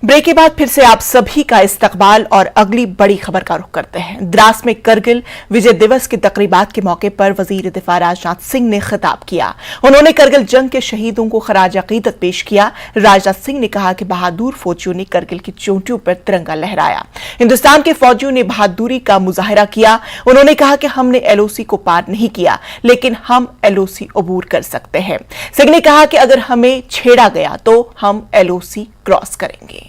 Break के बाद फिर से आप सभी का इस्तकबाल और अगली बड़ी खबर का रुख करते हैं। द्रास में करगिल विजय दिवस की तकरीबात के मौके पर वजीर दिफा राजनाथ सिंह ने खिताब किया। उन्होंने करगिल जंग के शहीदों को खराज अकीदत पेश किया। राजनाथ सिंह ने कहा कि बहादुर फौजियों ने करगिल की चोटियों पर तिरंगा लहराया। हिंदुस्तान के फौजियों ने बहादुरी का मुजाहिरा किया। उन्होंने कहा कि हमने एलओसी को पार नहीं किया, लेकिन हम एलओसी अबूर कर सकते हैं। सिंह ने कहा कि अगर हमें छेड़ा गया तो हम एलओसी क्रॉस करेंगे।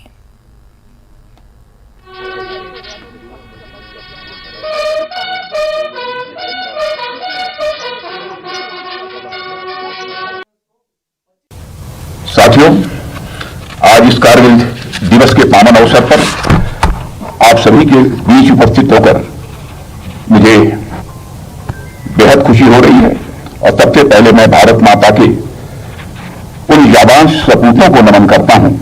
साथियों, आज इस कारगिल दिवस के पावन अवसर पर आप सभी के बीच उपस्थित होकर मुझे बेहद खुशी हो रही है। और सबसे पहले मैं भारत माता के उन जाबांज सपूतों को नमन करता हूं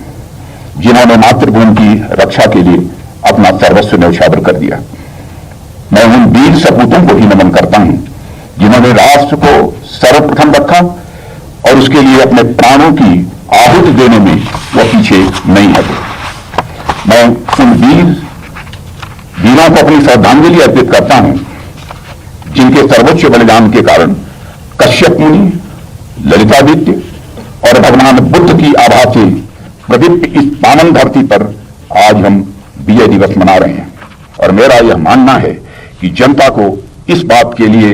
जिन्होंने मातृभूमि की रक्षा के लिए अपना सर्वस्व न्यौछावर कर दिया। मैं उन वीर सपूतों को भी नमन करता हूं जिन्होंने राष्ट्र को सर्वप्रथम रखा और उसके लिए अपने प्राणों की आहुति देने में वह पीछे नहीं हटे। मैं उन वीरों को अपनी श्रद्धांजलि अर्पित करता हूं जिनके सर्वोच्च बलिदान के कारण कश्यप मुनि, ललितादित्य और भगवान बुद्ध की आभा से प्रदीप्त इस पावन धरती पर आज हम विजय दिवस मना रहे हैं। और मेरा यह मानना है कि जनता को इस बात के लिए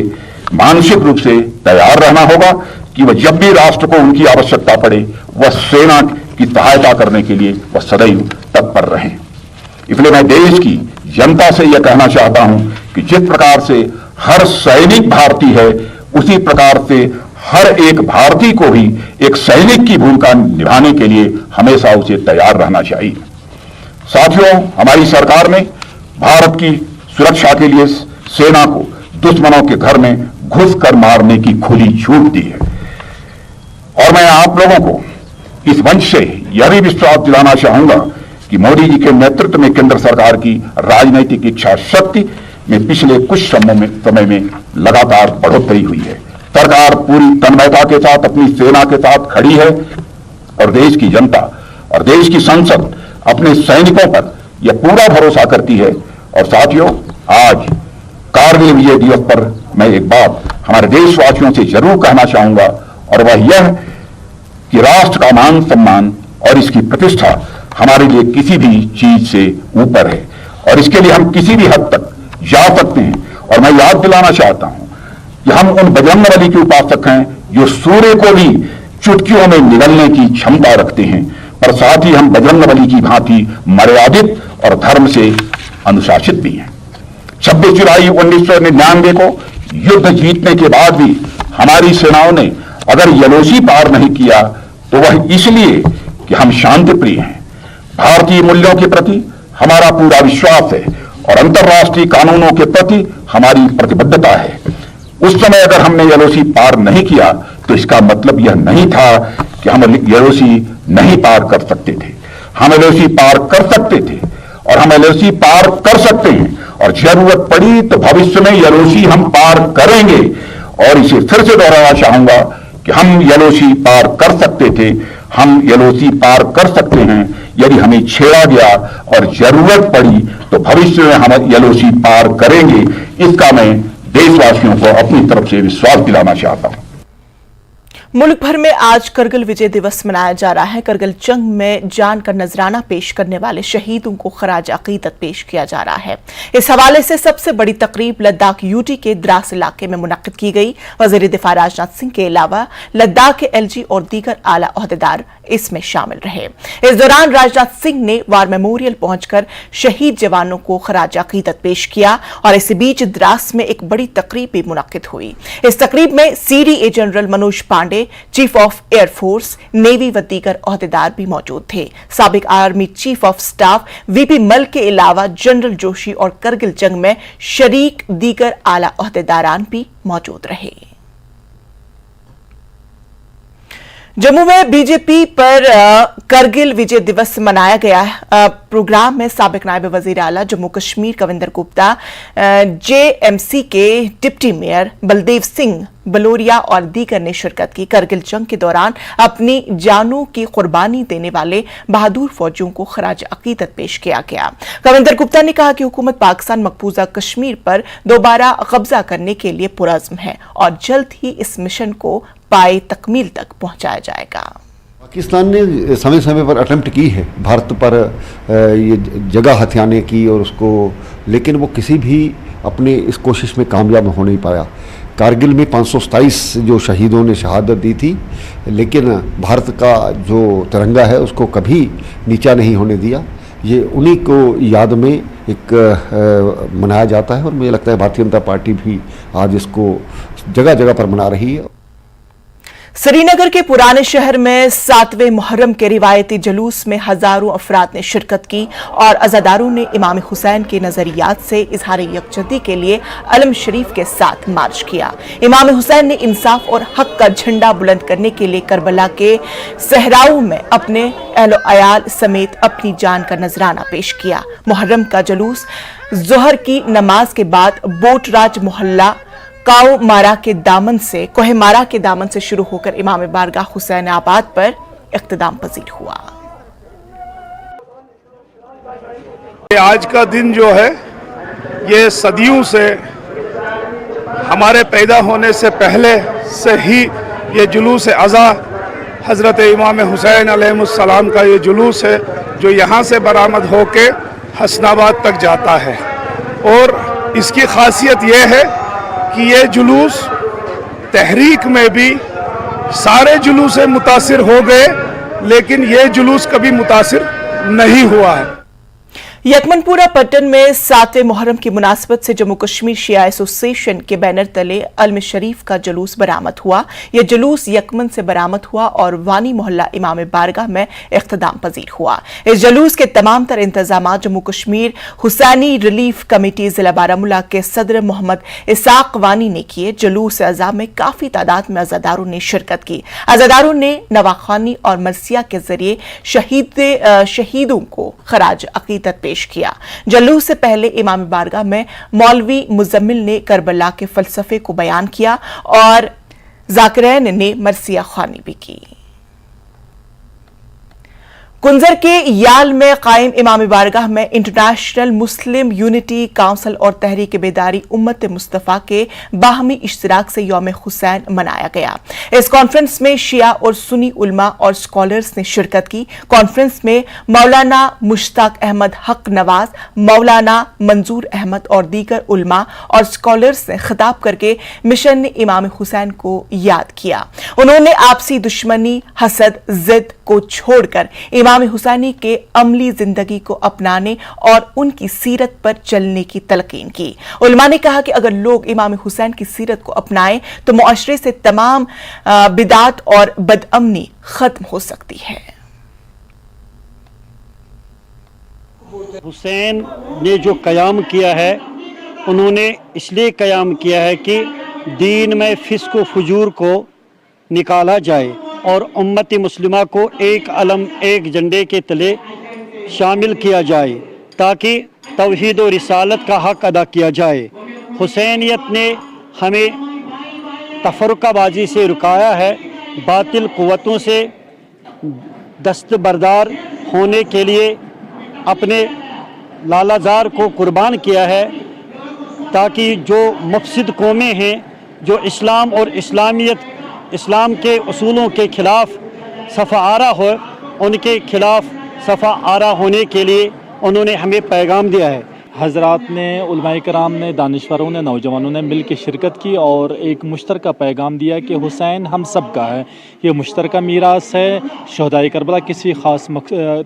मानसिक रूप से तैयार रहना होगा कि वह जब भी राष्ट्र को उनकी आवश्यकता पड़े वह सेना की सहायता करने के लिए वह सदैव तत्पर रहें। इसलिए मैं देश की जनता से यह कहना चाहता हूं कि जिस प्रकार से हर सैनिक भारतीय है, उसी प्रकार से हर एक भारतीय को भी एक सैनिक की भूमिका निभाने के लिए हमेशा उसे तैयार रहना चाहिए। साथियों, हमारी सरकार ने भारत की सुरक्षा के लिए सेना को दुश्मनों के घर में घुसकर मारने की खुली छूट दी है। और मैं आप लोगों को इस मंच से यह भी विश्वास दिलाना चाहूंगा कि मोदी जी के नेतृत्व में केंद्र सरकार की राजनीतिक इच्छा शक्ति में पिछले कुछ समय में लगातार बढ़ोतरी हुई है। सरकार पूरी तन्मयता के साथ अपनी सेना के साथ खड़ी है और देश की जनता और देश की संसद अपने सैनिकों पर यह पूरा भरोसा करती है। और साथियों, आज कारगिल विजय दिवस पर मैं एक बात हमारे देशवासियों से जरूर कहना चाहूंगा और वह यह कि राष्ट्र का मान सम्मान और इसकी प्रतिष्ठा हमारे लिए किसी भी चीज से ऊपर है और इसके लिए हम किसी भी हद तक जा सकते हैं। और मैं याद दिलाना चाहता हूं कि हम उन बजरंगबली के उपासक हैं जो सूर्य को भी चुटकियों में निगलने की क्षमता रखते हैं, पर साथ ही हम बजरंगबली की भांति मर्यादित और धर्म से अनुशासित भी हैं। 26 जुलाई 1999 को युद्ध जीतने के बाद भी हमारी सेनाओं ने अगर एलओसी पार नहीं किया तो वह इसलिए कि हम शांति प्रिय हैं। भारतीय मूल्यों के प्रति हमारा पूरा विश्वास है और अंतर्राष्ट्रीय कानूनों के प्रति हमारी प्रतिबद्धता है। उस समय अगर हमने एलओसी पार नहीं किया तो इसका मतलब यह नहीं था कि हम एलओसी नहीं पार कर सकते थे। हम एलओसी पार कर सकते थे और हम एलओसी पार कर सकते हैं और जरूरत पड़ी तो भविष्य में एलओसी हम पार करेंगे। और इसे फिर से दोहराना चाहूंगा कि हम एलओसी पार कर सकते थे, हम एलओसी पार कर सकते हैं यदि हमें छेड़ा गया और जरूरत पड़ी तो भविष्य में हम एलओसी पार करेंगे। इसका मैं देशवासियों को अपनी तरफ से विश्वास दिलाना चाहता हूं। मुल्क भर में आज करगिल विजय दिवस मनाया जा रहा है। करगिल जंग में जान का नजराना पेश करने वाले शहीदों को खराज अकीदत पेश किया जा रहा है। इस हवाले से सबसे बड़ी तकरीब लद्दाख यूटी के द्रास इलाके में मुनक्किद की गई। वजीर दिफा राजनाथ सिंह के अलावा लद्दाख के एलजी और दीगर आला ओहदेदार इसमें शामिल रहे। इस दौरान राजनाथ सिंह ने वार मेमोरियल पहुंचकर शहीद जवानों को खराज अकीदत पेश किया और इसी बीच द्रास में एक बड़ी तकरीब भी मुनक्किद हुई। इस तकरीब में CDA general Manoj Pandey, chief of air force, navy व दीगर ओहदेदार भी मौजूद थे। साबिक army chief of staff VP मल के अलावा जनरल जोशी और करगिल जंग में शरीक दीगर आला ओहदेदारान भी मौजूद रहे। जम्मू में बीजेपी पर करगिल विजय दिवस मनाया गया। प्रोग्राम में साबिक नायब वजीर आला जम्मू कश्मीर कविंदर गुप्ता, जेएमसी के डिप्टी मेयर बलदेव सिंह बलोरिया और दीगर ने शिरकत की। करगिल जंग के दौरान अपनी जानों की कुर्बानी देने वाले बहादुर फौजियों को खराज अकीदत पेश किया गया। कविंदर गुप्ता ने कहा कि हुकूमत पाकिस्तान मकबूजा कश्मीर पर दोबारा कब्जा करने के लिए पुरज़्म है और जल्द ही इस मिशन को पाए तकमील तक पहुंचाया जाएगा। पाकिस्तान ने समय समय पर अटेम्प्ट की है भारत पर ये जगह हथियाने की और उसको, लेकिन वो किसी भी अपने इस कोशिश में कामयाब हो नहीं पाया। कारगिल में 527 जो शहीदों ने शहादत दी थी, लेकिन भारत का जो तिरंगा है उसको कभी नीचा नहीं होने दिया। ये उन्हीं को याद में एक मनाया जाता है और मुझे लगता है भारतीय जनता पार्टी भी आज इसको जगह जगह पर मना रही है। श्रीनगर के पुराने शहर में 7वें मुहर्रम के रिवायती जुलूस में हजारों अफराद ने शिरकत की और अज़ादारों ने इमाम हुसैन के नजरियात से इजहार यकजहती के लिए अलम शरीफ के साथ मार्च किया। इमाम हुसैन ने इंसाफ और हक का झंडा बुलंद करने के लिए करबला के सहराओं में अपने अहलो अयाल समेत अपनी जान का नजराना पेश किया। मुहर्रम का जुलूस जोहर की नमाज के बाद बोटराज मोहल्ला कोहमारा के दामन से शुरू होकर इमाम बारगाह हुसैन आबाद पर इख्तिताम पजीर हुआ। आज का दिन जो है ये सदियों से, हमारे पैदा होने से पहले से ही ये जुलूस अज़ा हज़रत इमाम हुसैन अलैहिस्सलाम का ये जुलूस है जो यहाँ से बरामद होके हसनाबाद तक जाता है। और इसकी खासियत ये है कि ये जुलूस तहरीक में भी सारे जुलूस से मुतासिर हो गए, लेकिन ये जुलूस कभी मुतासिर नहीं हुआ है। यकमनपुरा पट्टन में 7वें मुहर्रम की मुनासबत से जम्मू कश्मीर शिया एसोसिएशन के बैनर तले अलम शरीफ का जुलूस बरामद हुआ। यह जुलूस यकमन से बरामद हुआ और वानी मोहल्ला इमाम बारगाह में इख्तिताम पजीर हुआ। इस जुलूस के तमाम तर इंतजाम जम्मू कश्मीर हुसैनी रिलीफ कमेटी जिला बारामूला के सदर मोहम्मद इसाक वानी ने किए। जुलूस अज़ा में काफी तादाद में अज़ादारों ने शिरकत की। अज़ादारों ने नवाखानी और मरसिया के जरिए शहीदों को खराज अकीदत पेश किया। जुलूस से पहले इमाम बारगाह में मौलवी मुजम्मिल ने करबला के फलसफे को बयान किया और जाकिरैन ने मरसिया ख्वानी भी की। कुंजर के याल में कायम इमाम बारगाह में इंटरनेशनल मुस्लिम यूनिटी काउंसिल और तहरीक बेदारी उम्मत मुस्तफ़ा के बाहमी इश्तिराक से यौम हुसैन मनाया गया। इस कॉन्फ्रेंस में शिया और सुन्नी उलमा और स्कॉलर्स ने शिरकत की। कॉन्फ्रेंस में मौलाना मुश्ताक अहमद हक नवाज, मौलाना मंजूर अहमद और दीगर उलमा और स्कॉलर्स ने खिताब करके मिशन इमाम हुसैन को याद किया। उन्होंने आपसी दुश्मनी, हसद, जिद को छोड़कर इमाम हुसैनी के अमली जिंदगी को अपनाने और उनकी सीरत पर चलने की तलकीन की। उलमा ने कहा कि अगर लोग इमाम हुसैन की सीरत को अपनाएं तो मुआशरे से तमाम बिदात और बदअमनी खत्म हो सकती है। हुसैन ने जो कयाम किया है, उन्होंने इसलिए कयाम किया है कि दीन में फिस्क व फुजूर को निकाला जाए और उम्मत मुस्लिमा को एक अलम, एक झंडे के तले शामिल किया जाए ताकि तौहीद और रिसालत का हक अदा किया जाए। हुसैनियत ने हमें तफरुकाबाजी से रुकाया है, बातिल कुव्वतों से दस्तबरदार होने के लिए अपने लालाजार को कुर्बान किया है ताकि जो मुफसिद कौमें हैं, जो इस्लाम और इस्लाम के उसूलों के खिलाफ सफ़ा आरा हो, उनके खिलाफ सफ़ा आरा होने के लिए उन्होंने हमें पैगाम दिया है। हज़रात ने, उलमाए कराम ने, दानिश्वरों ने, नौजवानों ने मिल के शिरकत की और एक मुश्तरका पैगाम दिया कि हुसैन हम सब का है। ये मुश्तरका मीरास है। शहदाए करबला किसी ख़ास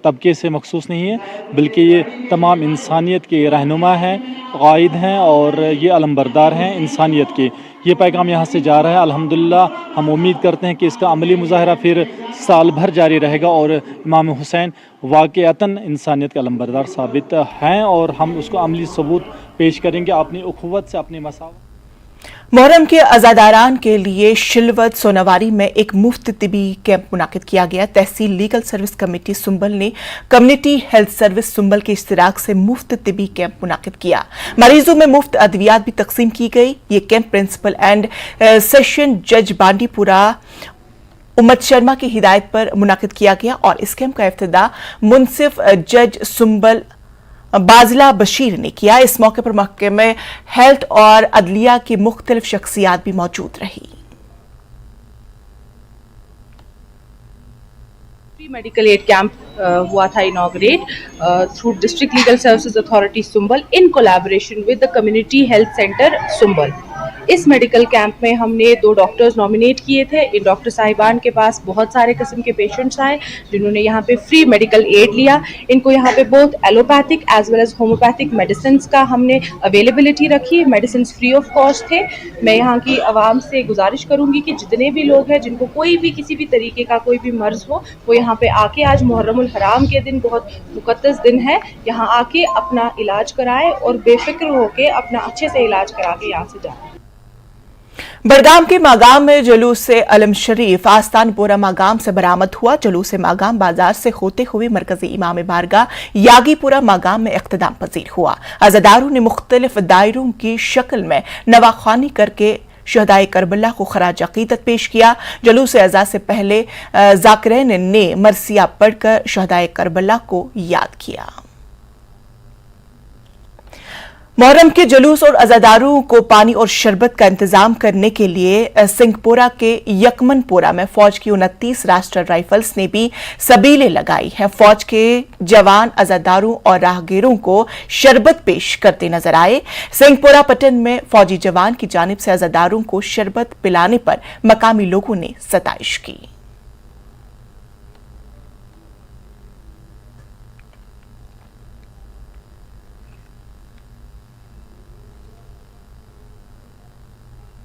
तबके से मखसूस नहीं है, बल्कि ये तमाम इंसानियत के रहनुमा हैं, क़ाइद हैं और ये अलमबरदार हैं इंसानियत के। ये पैगाम यहाँ से जा रहा है। अल्हम्दुलिल्लाह हम उम्मीद करते हैं कि इसका अमली मुज़ाहरा फिर साल भर जारी रहेगा और इमाम हुसैन वाक़अतन इंसानियत के अलमबरदार साबित हैं और हम उसको अमली सबूत पेश करेंगे अपनी उखुवत से, अपनी मसावत। मुहर्रम के अज़ादारान के लिए शिलवत सोनावारी में एक मुफ्त तिबी कैंप मुनाकिद किया गया। तहसील लीगल सर्विस कमेटी सुंबल ने कम्युनिटी हेल्थ सर्विस सुंबल के इश्तिराक से मुफ्त तिबी कैंप मुनाकिद किया। मरीजों में मुफ्त अद्वियात भी तकसीम की गई। ये कैंप प्रिंसिपल एंड सेशन जज बांडीपुरा उम्मत शर्मा की हिदायत पर मुनाकिद किया गया और इस कैंप का इफ्तिदा मुंसिफ जज सुंबल बाजला बशीर ने किया। इस मौके पर महकमे हेल्थ और अदलिया की मुख्तलिफ शख्सियात भी मौजूद रही। फ्री मेडिकल एड कैंप हुआ था inaugurate through district legal services authority Sumbal in collaboration with the community health centre Sumbal. इस मेडिकल कैंप में हमने 2 डॉक्टर्स नॉमिनेट किए थे। इन डॉक्टर साहिबान के पास बहुत सारे किस्म के पेशेंट्स आए जिन्होंने यहाँ पे फ्री मेडिकल एड लिया। इनको यहाँ पे बहुत allopathic as well as homeopathic medicine का हमने अवेलेबिलिटी रखी। मेडिसिन फ्री ऑफ कॉस्ट थे। मैं यहाँ की आवाम से गुजारिश करूँगी कि जितने भी लोग हैं जिनको कोई भी किसी भी तरीके का कोई भी मर्ज हो वो यहाँ पे आके, आज मुहर्रमुल हराम के दिन बहुत मुकद्दस दिन है, यहाँ आके अपना इलाज कराए और बेफिक्र होके अपना अच्छे से इलाज करा के यहाँ से जाए। बडगाम के मागाम में जुलूस से अलम शरीफ आस्तानपुरा मागाम से बरामद हुआ। जुलूस मागाम बाजार से होते हुए मरकजी इमाम बारगाह यागीपुरा मागाम में इख्तिताम पजीर हुआ। अज़ादारों ने मुख्तलिफ दायरों की शक्ल में नवाख्वानी करके शहदाए करबला को खराज अकीदत पेश किया। जुलूस अज़ा से पहले जाकिरीन ने मरसिया पढ़कर शहदाए करबला को याद किया। मुहर्रम के जुलूस और अज़ादारों को पानी और शरबत का इंतजाम करने के लिए सिंहपुरा के यकमनपुरा में फौज की 29 राष्ट्रीय राइफल्स ने भी सबीलें लगाई हैं। फौज के जवान अज़ादारों और राहगीरों को शरबत पेश करते नजर आए। सिंहपुरा पटन में फौजी जवान की जानिब से अज़ादारों को शरबत पिलाने पर मकामी लोगों ने सताइश की।